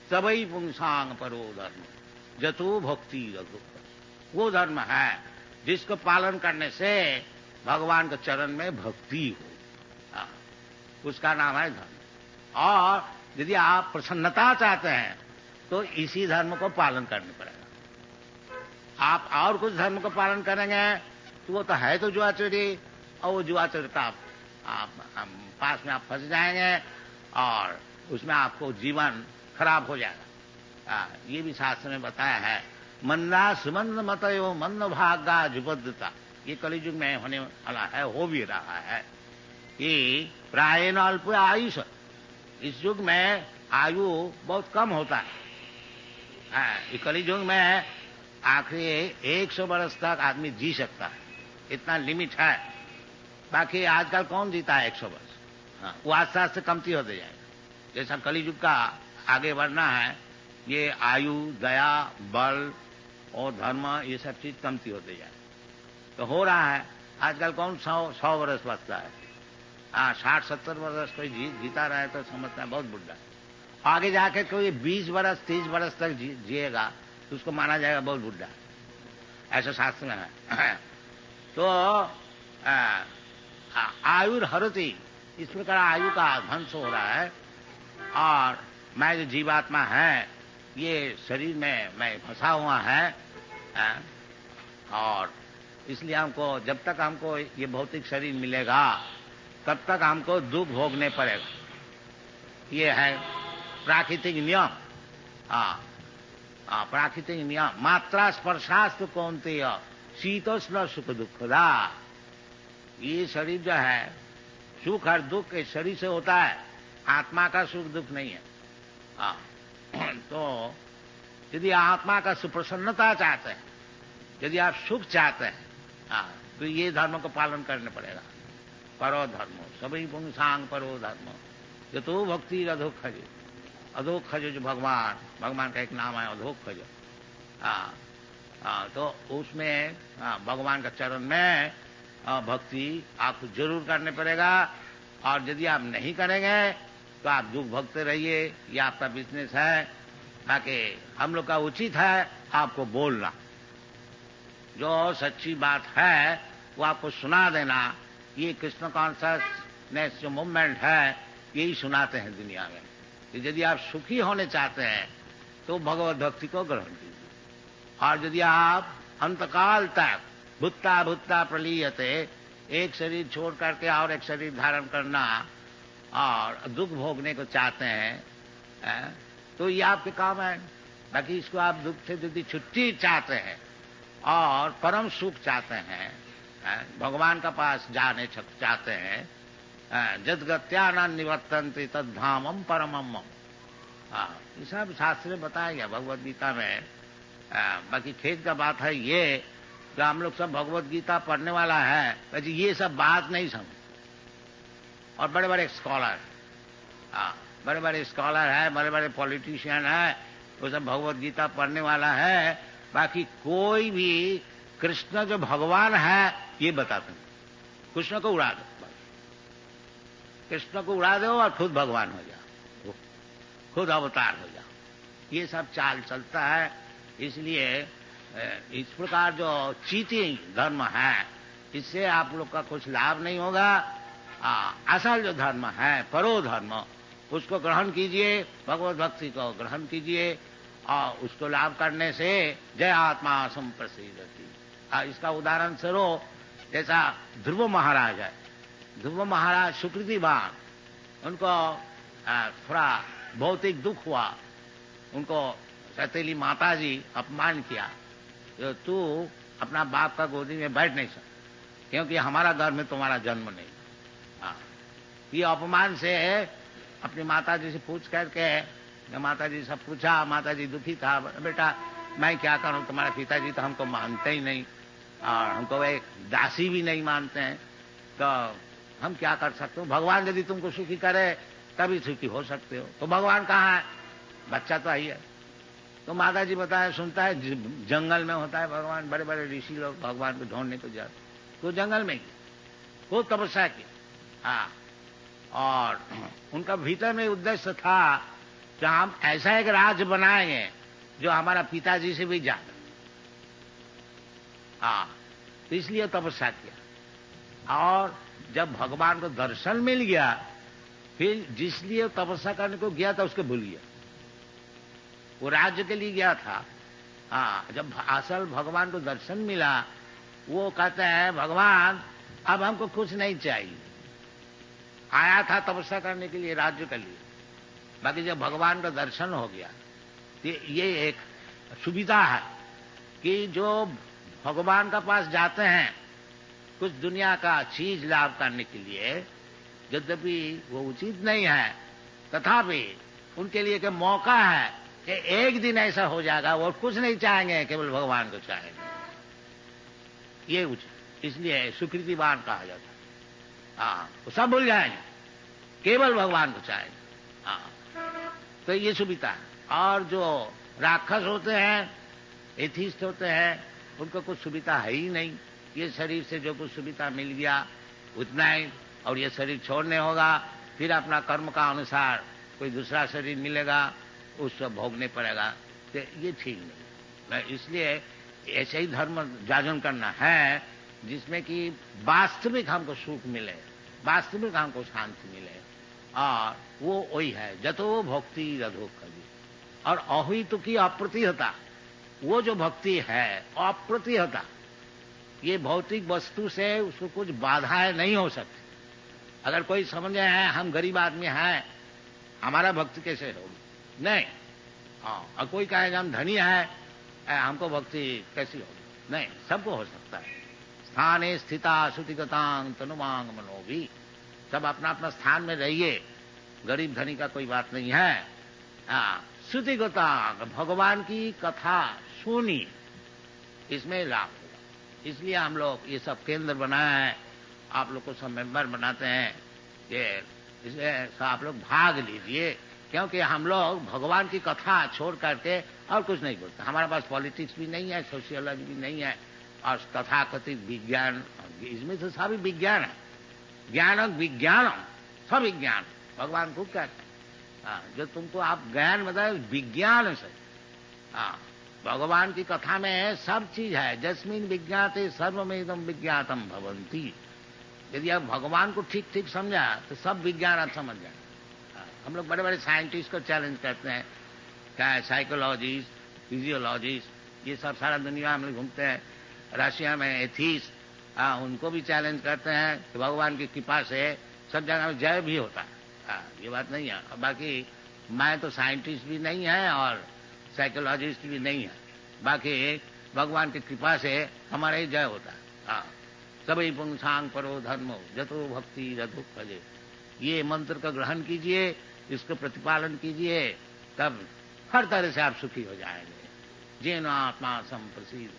Speaker 2: सबई पुंसांग परो धर्म जतो भक्ति रघु, वो धर्म है जिसको पालन करने से भगवान के चरण में भक्ति हो, उसका नाम है धर्म। और यदि आप प्रसन्नता चाहते हैं तो इसी धर्म को पालन करना पड़ेगा। आप और कुछ धर्म को पालन करेंगे तो वो तो है तो जुआचोरी, और वो जुआचोरी का पास में आप फंस जाएंगे और उसमें आपको जीवन खराब हो जाएगा। ये भी शास्त्र में बताया है, मंदा सुमंद मतयो मंद भागा जुबद्धता, ये कलियुग में होने वाला है, हो भी रहा है कि प्रायेण अल्प आयुष, इस युग में आयु बहुत कम होता है। कलियुग में आखिरी 100 वर्ष तक आदमी जी सकता है, इतना लिमिट है। बाकी आजकल कौन जीता है 100 वर्ष, वो आस्ते आस्ते कमती होते जाएगा। जैसा कलियुग का आगे बढ़ना है, ये आयु, दया, बल और धर्म, ये सब चीज कमती होते जाए तो हो रहा है। आजकल कौन 100 वर्ष बचता है, 60-70 वर्ष कोई जीता रहे तो समझता है बहुत बुढ़ा है। आगे जाके कोई 20 वर्ष 30 वर्ष तक जिएगा तो उसको माना जाएगा बहुत बुढ़ा, ऐसा शास्त्र में है। तो आयुर हरति, इस प्रकार आयु का ध्वंस हो रहा है। और मैं जो जीवात्मा है ये शरीर में मैं फंसा हुआ है, और इसलिए हमको जब तक हमको ये भौतिक शरीर मिलेगा तब तक हमको दुख भोगने पड़ेगा। ये है प्राकृतिक नियम। प्राकृतिक नियम, मात्रा स्पर्शास्तु कौन्तेय शीतोष्ण सुख दुखदा। ये शरीर जो है सुख और दुख इस शरीर से होता है, आत्मा का सुख दुख नहीं है। तो यदि आत्मा का सुप्रसन्नता चाहते हैं, यदि आप सुख चाहते हैं, तो ये धर्म को पालन करना पड़ेगा। परो धर्म सभी पुंसांग परो धर्म यतो भक्ति अधोक्षज, अधोक्षज जो भगवान का एक नाम है अधोक्षज। तो उसमें भगवान का चरण में भक्ति आपको जरूर करने पड़ेगा। और यदि आप नहीं करेंगे तो आप दुख भोगते रहिए, ये आपका बिजनेस है। ताकि हम लोग का उचित है आपको बोलना, जो सच्ची बात है वो आपको सुना देना। ये कृष्ण कॉन्शियसनेस जो मूवमेंट है यही सुनाते हैं दुनिया में। यदि आप सुखी होने चाहते हैं तो भगवत भक्ति को ग्रहण कीजिए। और यदि आप अंतकाल तक भुत्ता भुत्ता प्रलीयते, एक शरीर छोड़ करके और एक शरीर धारण करना और दुख भोगने को चाहते हैं, तो ये आपके काम है। बाकी इसको आप दुख से यदि छुट्टी चाहते हैं और परम सुख चाहते हैं, भगवान का पास जाने चाहते हैं, जदगत्या न निवर्तन्ते तद्धामम परमम, ये सब शास्त्र में बताया गया भगवद गीता में। बाकी खेत का बात है ये, जो हम लोग सब भगवद गीता पढ़ने वाला है, वैसे ये सब बात नहीं समझ। और बड़े बड़े स्कॉलर, बड़े बड़े स्कॉलर है, बड़े बड़े पॉलिटिशियन है, वो सब भगवद गीता पढ़ने वाला है। बाकी कोई भी कृष्ण जो भगवान है ये बताते हैं। कृष्ण को उड़ा दो, कृष्ण को उड़ा दो और खुद भगवान हो जाओ। खुद अवतार हो जाओ। ये सब चाल चलता है। इसलिए इस प्रकार जो चीटिंग धर्म है, इससे आप लोग का कुछ लाभ नहीं होगा। असल जो धर्म है, परो धर्म, उसको ग्रहण कीजिए, भगवत भक्ति को ग्रहण कीजिए, और उसको लाभ करने से जय आत्मा संप्रसिद्धति। इसका उदाहरण स्वरूप जैसा ध्रुव महाराज है। ध्रुव महाराज सुकृतिवान, उनको थोड़ा भौतिक दुख हुआ, उनको सतीली माता जी अपमान किया, तो तू अपना बाप का गोदी में बैठ नहीं सकता, क्योंकि हमारा घर में तुम्हारा जन्म नहीं। ये अपमान से अपनी माता जी से पूछ करके, माता जी से पूछा, माता जी दुखी था, बेटा मैं क्या करूं, तुम्हारे पिताजी तो हमको मानते ही नहीं और हमको एक दासी भी नहीं मानते हैं, तो हम क्या कर सकते हो? भगवान यदि तुमको सुखी करे तभी सुखी हो सकते हो। तो भगवान कहाँ है? बच्चा तो आई है। तो माता जी बताया, सुनता है जंगल में होता है भगवान, बड़े बड़े ऋषि लोग भगवान को ढूंढने को जाते, तो जंगल में खूब तपस्या की। और उनका भीतर में उद्देश्य था कि हम ऐसा एक राज्य बनाएंगे जो हमारा पिताजी से भी ज्यादा। तो इसलिए तपस्या किया, और जब भगवान को दर्शन मिल गया, फिर जिसलिए तपस्या करने को गया था उसको भूल गया। वो राज्य के लिए गया था। जब असल भगवान को दर्शन मिला, वो कहते हैं भगवान अब हमको कुछ नहीं चाहिए, आया था तपस्या करने के लिए, राज्य के लिए। बाकी जब भगवान का दर्शन हो गया, ये एक सुविधा है कि जो भगवान का पास जाते हैं कुछ दुनिया का चीज लाभ करने के लिए, यद्यपि वो उचित नहीं है, तथापि उनके लिए एक मौका है कि एक दिन ऐसा हो जाएगा वो कुछ नहीं चाहेंगे, केवल भगवान को चाहेंगे। ये उचित, इसलिए सुकृतिवान कहा जाता है। वो सब भूल जाएंगे, केवल भगवान को चाहेंगे। तो ये सुविधा है। और जो राक्षस होते हैं, एथिस्ट होते हैं, उनको कुछ सुविधा है ही नहीं। ये शरीर से जो कुछ सुविधा मिल गया उतना ही, और ये शरीर छोड़ने होगा, फिर अपना कर्म का अनुसार कोई दूसरा शरीर मिलेगा, उसको भोगने पड़ेगा। तो ये ठीक नहीं। इसलिए ऐसे ही धर्म जाजन करना है जिसमें कि वास्तविक हमको सुख मिले, वास्तविक हमको शांति मिले, और वो वही है जतो भक्ति रधो कवि। और अहितु की अप्रतिहता, वो जो भक्ति है अप्रतिहता, ये भौतिक वस्तु से उसको कुछ बाधाएं नहीं हो सकती। अगर कोई समझे हैं हम गरीब आदमी हैं, हमारा भक्ति कैसे होगी? नहीं। और कोई कहे हम धनी है, हमको भक्ति कैसी होगी? नहीं, सबको हो सकता है। स्थाने स्थिता श्रुतिगतांग तनुमांग मनोभी, सब अपना अपना स्थान में रहिए, गरीब धनी का कोई बात नहीं है। श्रुतिगतांग, भगवान की कथा सुनी, इसमें लाभ होगा। इसलिए हम लोग ये सब केंद्र बनाया है, आप लोग को सब मेंबर बनाते हैं, ये इसलिए आप लोग भाग लीजिए, क्योंकि हम लोग भगवान की कथा छोड़ करके और कुछ नहीं बोलते। हमारे पास पॉलिटिक्स भी नहीं है, सोशियोलॉजी भी नहीं है, और तथाकथित विज्ञान, इसमें तो सभी विज्ञान है, ज्ञानक विज्ञानम, सब विज्ञान भगवान को कहते हैं। जो तुमको आप ज्ञान बताए विज्ञान से, भगवान की कथा में सब चीज है। जस्मिन विज्ञाते सर्वमेदम विज्ञातम भवंती। यदि आप भगवान को ठीक ठीक समझा तो सब विज्ञान आप समझ जाए। हम लोग बड़े बड़े साइंटिस्ट को चैलेंज करते हैं, क्या है साइकोलॉजिस्ट, फिजियोलॉजिस्ट, ये सब सारा दुनिया में घूमते हैं। रशिया में एथीस्ट, उनको भी चैलेंज करते हैं कि भगवान की कृपा से सब जगह में जय भी होता है। ये बात नहीं है। और बाकी मैं तो साइंटिस्ट भी नहीं है और साइकोलॉजिस्ट भी नहीं है, बाकी भगवान की कृपा से हमारा ही जय होता है। सभी पुंसांग परो धर्मो जतो भक्ति रधु फले। ये मंत्र का ग्रहण कीजिए, इसको प्रतिपालन कीजिए, तब हर तरह से आप सुखी हो जाएंगे। जेन आत्मा संप्रसिद्ध,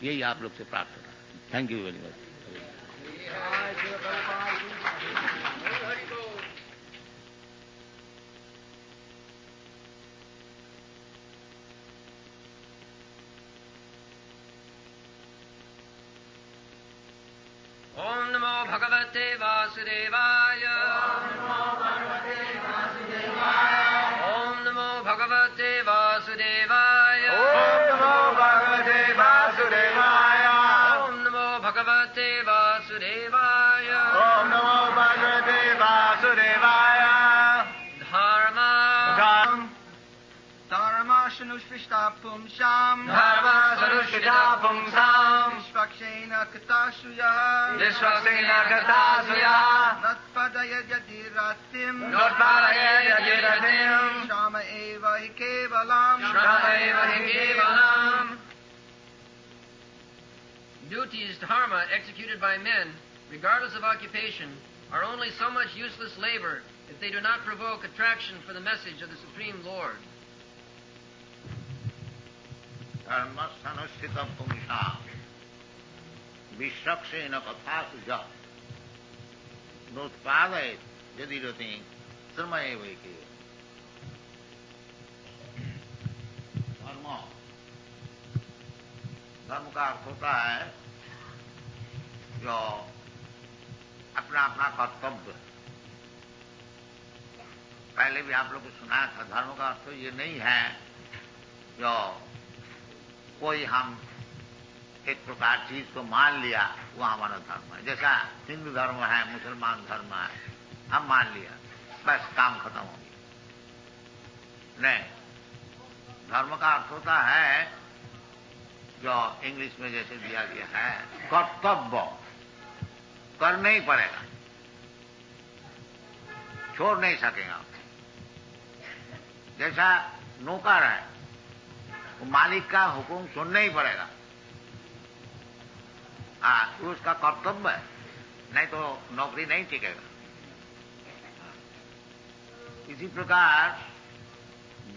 Speaker 2: यही आप लोग से प्रार्थना। Thank you very much.
Speaker 1: ओम नमो भगवते वासुदेवाय। ओम
Speaker 3: धर्मसनुष्ठिता पुंसाम्
Speaker 4: धर्मसनुष्ठिता पुंसाम्
Speaker 3: विश्वक्षेण कृतासु यः
Speaker 4: विश्वसेन कृतासु यः
Speaker 3: नोत्पादयद्यतिरतिम्
Speaker 4: नोत्पादयद्यतिरतिम्
Speaker 3: श्रम एव हि केवलम्
Speaker 4: श्रम एव हि केवलम्.
Speaker 1: Duties, dharma, executed by men, regardless of occupation, are only so much useless labor if they do not provoke attraction for the message of the Supreme Lord.
Speaker 2: Dharma sanusthita pumsa vishakshena kathasu ja notpadayet yadirati sarmayevike. धर्म का अर्थ होता है जो अपना अपना कर्तव्य. पहले भी आप लोग को सुनाया था. धर्म का अर्थ ये नहीं है जो कोई हम एक प्रकार चीज को मान लिया वो हमारा धर्म है. जैसा हिंदू धर्म है, मुसलमान धर्म है, हम मान लिया बस काम खत्म हो गया. नहीं, धर्म का अर्थ होता है जो इंग्लिश में जैसे दिया गया है कर्तव्य. करना ही पड़ेगा, छोड़ नहीं सकेगा. जैसा नौकर है वो मालिक का हुक्म सुनना ही पड़ेगा. तो उसका कर्तव्य है, नहीं तो नौकरी नहीं टिकेगा. इसी प्रकार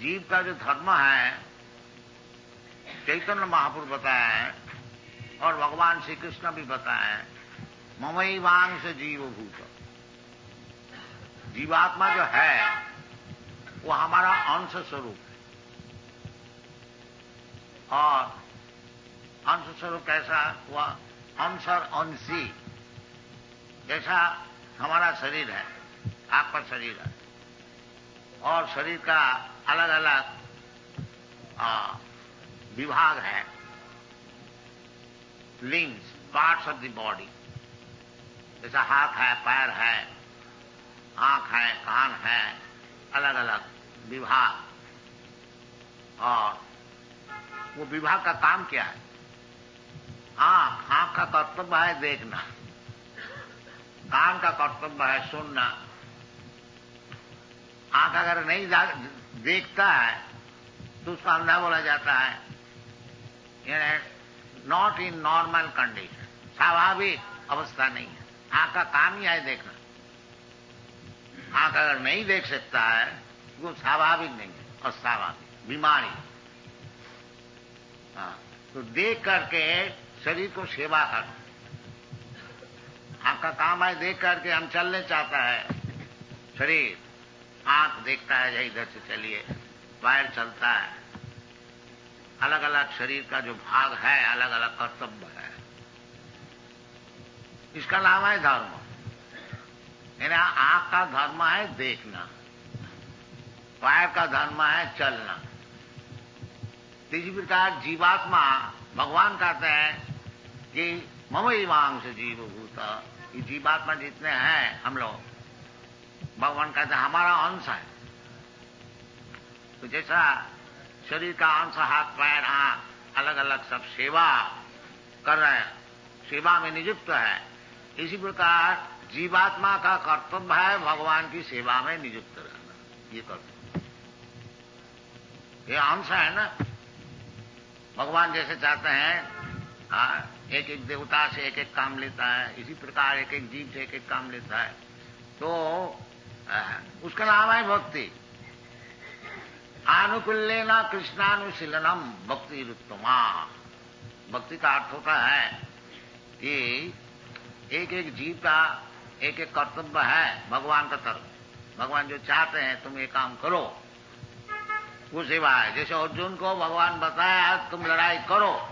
Speaker 2: जीव का जो धर्म है चैतन्य महापुरुष बताया है और भगवान श्री कृष्ण भी बताया है. ममैवांश जीवभूत. जीवात्मा जो है वो हमारा अंश स्वरूप है. और अंश स्वरूप कैसा हुआ? अंश और अंशी. जैसा हमारा शरीर है, आपका शरीर है, और शरीर का अलग अलग विभाग है, लिंग्स, पार्ट्स ऑफ द बॉडी. जैसा हाथ है, पैर है, आंख है, कान है, अलग अलग विभाग. और वो विभाग का काम क्या है? आंख का कर्तव्य है देखना, कान का कर्तव्य है सुनना. आंख अगर नहीं देखता है तो उसको अंधा बोला जाता है. नॉट इन नॉर्मल कंडीशन, स्वाभाविक अवस्था नहीं है. आंख का काम ही है देखना. आंख अगर नहीं देख सकता है वो स्वाभाविक नहीं है, अस्वाभाविक बीमारी. तो देख करके शरीर को सेवा कर. आंख का काम है देख करके हम चलने चाहता है शरीर, आंख देखता है इधर से चलिए, पैर चलता है. अलग अलग शरीर का जो भाग है अलग अलग कर्तव्य है. इसका नाम है धर्म. यानी आंख का धर्म है देखना, पैर का धर्म है चलना. इसी प्रकार जीवात्मा, भगवान कहते हैं कि ममैवांश जीवभूत. ये जीवात्मा जितने हैं हम लोग, भगवान कहते हैं हमारा अंश है. तो जैसा शरीर का अंश हाथ पैर आंख अलग अलग सब सेवा कर रहे हैं, सेवा में नियुक्त है, इसी प्रकार जीवात्मा का कर्तव्य है भगवान की सेवा में नियुक्त रहना. ये कर्तव्य, ये अंश है ना. भगवान जैसे चाहते हैं एक एक देवता से एक एक काम लेता है, इसी प्रकार एक एक जीव से एक एक काम लेता है. तो उसका नाम है भक्ति. आनुकूल्येन कृष्णानुशीलनम भक्ति रुत्तमा. भक्ति का अर्थ होता है कि एक एक जीव का एक एक कर्तव्य है भगवान का तरफ. भगवान जो चाहते हैं तुम ये काम करो वो सेवा है. जैसे अर्जुन को भगवान बताया तुम लड़ाई करो,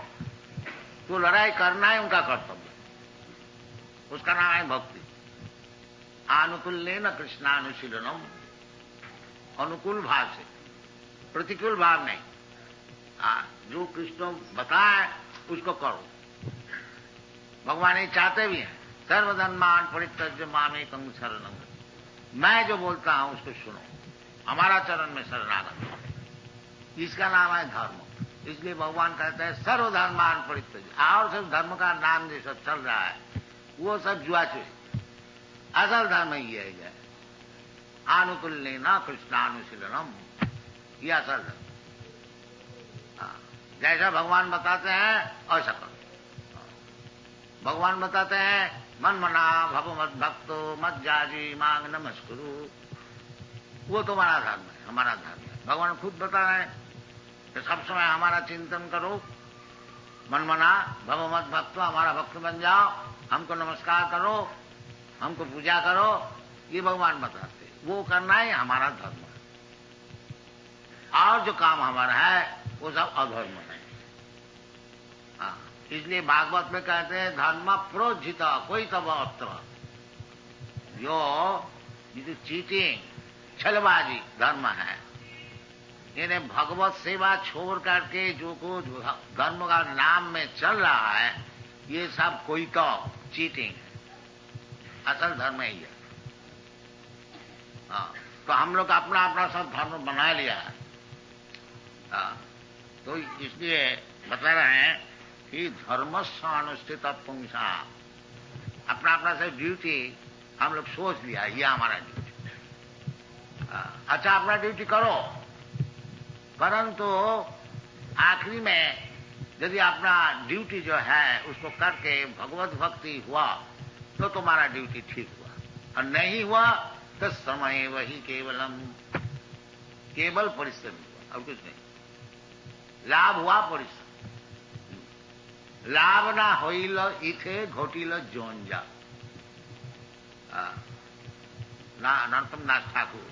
Speaker 2: तो लड़ाई करना है उनका कर्तव्य, उसका नाम है भक्ति. आनुकूल्येन कृष्णानुशीलनम, अनुकूल भाव से, प्रतिकूल भाव नहीं. जो कृष्ण बताए उसको करो. भगवान ये चाहते भी हैं सर्वधर्मान परित्यज्य मामेकं शरणं. मैं जो बोलता हूं उसको सुनो, हमारा चरण में शरणागत हो. इसका नाम है धर्म। इसलिए भगवान कहते हैं सर्वधर्मान परित्यज। और सब धर्म का नाम जो सब चल रहा है वो सब जुआचुई। असल धर्म ही है आनुकूल्य न कृष्णानुशीलनम, ये असल धर्म। जैसा भगवान बताते हैं ऐसा करो। भगवान बताते हैं मन मना भव मत भक्तो मत जाजी मांग नमस्कुरु, वो तुम्हारा धर्म है, हमारा धर्म है। भगवान खुद बता रहे हैं कि सब समय हमारा चिंतन करो, मन मना भव मत भक्तो, हमारा भक्त बन जाओ, हमको नमस्कार करो, हमको पूजा करो, ये भगवान बताते। वो करना ही हमारा धर्म है। और जो काम हमारा है वो सब अधर्म है। इसलिए भागवत में कहते हैं धर्म प्रोज्झित कोई तब अत्र, जो चीटिंग छलबाजी धर्म है। इन्हें भगवत सेवा छोड़ करके जो कुछ धर्म का नाम में चल रहा है ये सब कोई तो चीटिंग है, असल धर्म ही है। तो हम लोग अपना अपना सब धर्म बना लिया है। तो इसलिए बता रहे हैं कि धर्मस्व अनुष्ठित पुंसा, अपना अपना से ड्यूटी हम लोग सोच लिया ये हमारा ड्यूटी। अच्छा अपना ड्यूटी करो, परंतु आखिरी में यदि अपना ड्यूटी जो है उसको करके भगवत भक्ति हुआ तो तुम्हारा ड्यूटी ठीक हुआ, और नहीं हुआ तो समय वही केवलम, केवल परिश्रम हुआ और कुछ नहीं। लाभ हुआ परिश्रम, लाभ ना होइल इथे घोटिल जोंजा ना नरतम नाथ ठाकुर।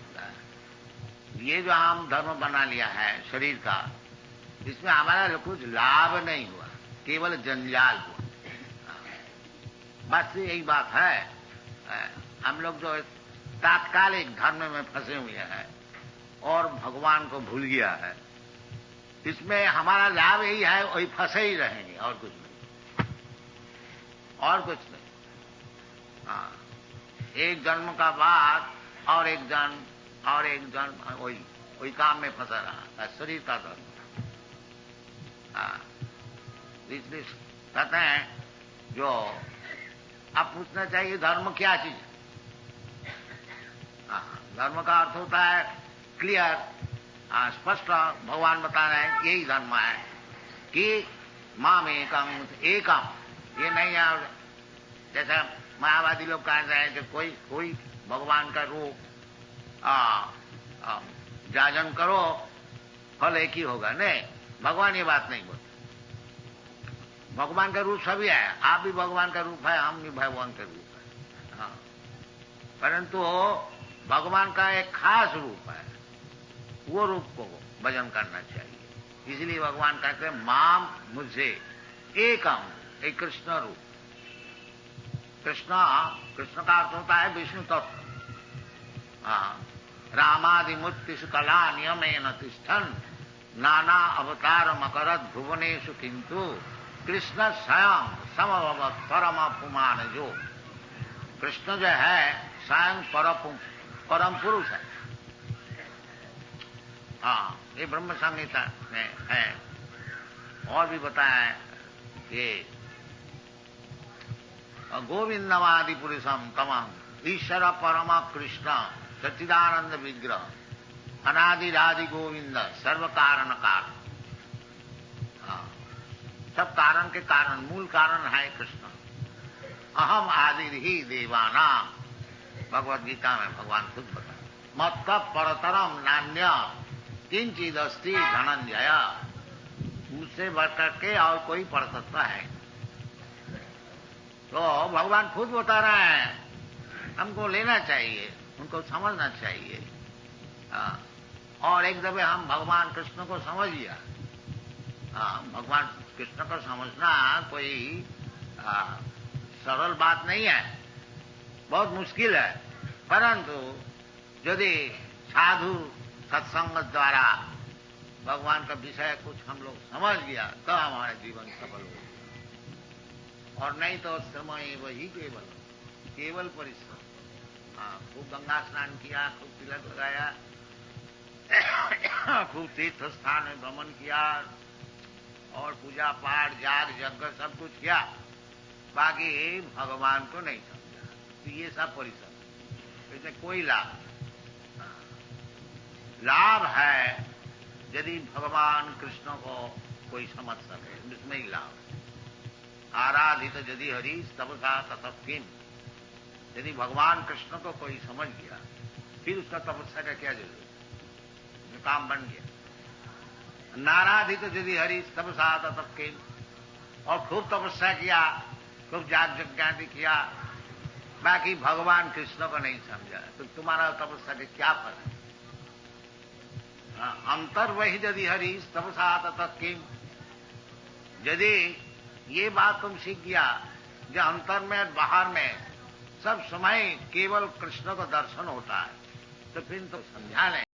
Speaker 2: ये जो हम धर्म बना लिया है शरीर का, इसमें हमारा कुछ लाभ नहीं हुआ, केवल जंजाल हुआ। बस यही बात है। हम लोग जो तात्कालिक धर्म में फंसे हुए हैं और भगवान को भूल गया है, इसमें हमारा लाभ यही है, वही फंसे ही रहेंगे और कुछ नहीं, और कुछ नहीं। एक जन्म का बाद और एक जन्म और एक जन्म वही काम में फंसा रहा, शरीर का धर्म। इसलिए कहते हैं जो अब पूछना चाहिए धर्म क्या चीज है। धर्म का अर्थ होता है क्लियर, स्पष्ट। भगवान बता रहे हैं यही धर्म है कि माम एकम एकम, ये नहीं है जैसा मायावादी लोग कह रहे हैं कि कोई भगवान का रूप जाजन करो फल एक ही होगा। नहीं, भगवान ये बात नहीं बोलते। भगवान का रूप सभी है, आप भी भगवान का रूप है, हम भी भगवान का रूप है। हाँ, परंतु भगवान का एक खास रूप है, वो रूप को भजन करना चाहिए। इसलिए भगवान कहते हैं माम मुझे एकम, एक कृष्ण रूप। कृष्ण का अर्थ होता है विष्णु तत्व। रामादिमूर्तिषु कला नियमेन तिष्ठन् नाना अवतार मकरद भुवनेषु किंतु कृष्ण स्वयं समभवत् परम पुमान। जो कृष्ण जो है स्वयं परम पुरुष है। हाँ, ये ब्रह्म संहिता में है। और भी बताया है कि गोविंदवादि पुरुषम तमं ईश्वर परमा कृष्ण सच्चिदानंद विग्रह अनादिरादि गोविंद सर्व कारण कारण। सब कारण के कारण, मूल कारण है कृष्ण। अहम आदि ही देवाना, भगवद गीता में भगवान खुद बता। मत परतरम नान्य किंचिद अस्ति धनंजय, मुझसे बढ़कर के और कोई परतत्व है। तो भगवान खुद बता रहे हैं, हमको लेना चाहिए, उनको समझना चाहिए। और एक दफे हम भगवान कृष्ण को समझ लिया। भगवान कृष्ण को समझना कोई सरल बात नहीं है, बहुत मुश्किल है। परंतु यदि साधु सत्संग द्वारा भगवान का विषय कुछ हम लोग समझ गया तो हमारा जीवन सफल हो। और नहीं तो समय वही केवल परिश्रम। खूब गंगा स्नान किया, खूब तिलक लगाया, खूब तीर्थ स्थान में भ्रमण किया और पूजा पाठ याग यज्ञ सब कुछ किया, बाकी भगवान को नहीं समझा, तो ये सब परिश्रम, इसमें कोई लाभ है यदि भगवान कृष्ण को कोई समझ सके, इसमें ही लाभ है। आराधित यदि हरि तपसा ततः किम, यदि भगवान कृष्ण को कोई समझ गया फिर उसका तपस्या का क्या जरूरत, काम बन गया। नाराधित यदि हरि तपसा ततः किम, और खूब तपस्या किया, खूब याग यज्ञ किया, बाकी भगवान कृष्ण को नहीं समझा, तो तुम्हारा तपस्या का क्या फल है। अंतर वही यदि हरि तपसा ततः किम, यदि ये बात तुम सीख गया जो अंतर में बाहर में सब समय केवल कृष्ण का दर्शन होता है, तो फिर तो समझा नहीं।